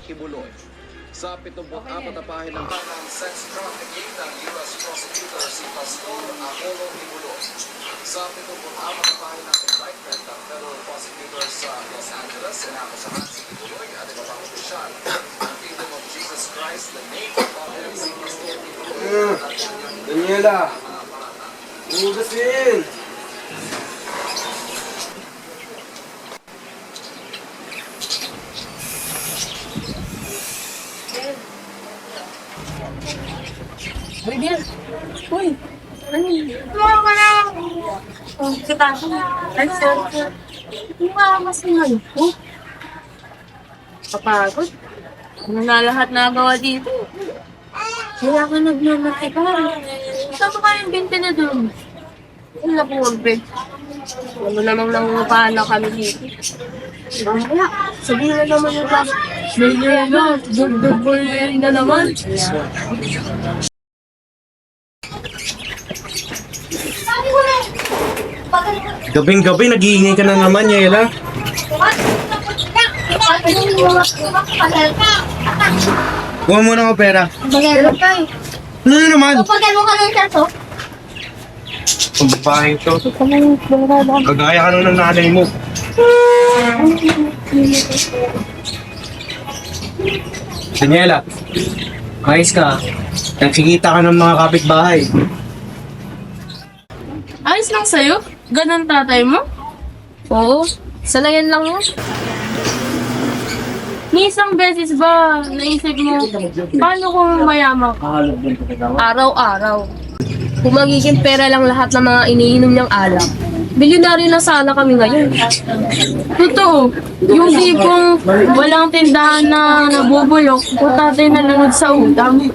Kibuloy. Sa 74 na pahina ng sex trafficking ng U.S. prosecutor si Pastor Apollo Kibuloy. Sa 74 na pahina ng indictment ng federal prosecutor sa Los Angeles, inakusahan si Kibuloy at iba pang opisyal ng Kingdom of Jesus Christ, the name of God, si Pastor Kibuloy. Daniela! Umugasin! Uy, Dian. Uy. Ano yun? Tumawa ka na. Oh, kita. Ay, sir. Tumawa kasi ngayon po. Kapagod. Ano na lahat nagawa dito? Wala ka nagmamatikan. Saan ba kayong binti na doon? Wala po, Orbe. Ano namang nangungupahan kami dito? Wala. Sabihin na naman yung class. May na. Dugboy na naman. Gabing-gabi, nag-iingay ka na naman, Yela. Kuha mo na ako pera. Bagay ka eh. Ano na naman? Kapag mo ka ng sarto? Ang babaeng to. Kagaya ka nun ng nanay mo. Daniela, ayos ka. Nagkikita ka ng mga kapitbahay. Ayos lang sa'yo? Ganon tatay mo? Oo, sanayan lang mo. Ni isang beses ba naisip mo, paano kung mayaman ka? Araw-araw. Kung magiging pera lang lahat ng mga iniinom niyang alak, bilyonaryo na sana kami ngayon. Totoo, yung tipong walang tindahan na nabubulok, kung tatay nalunod sa utang.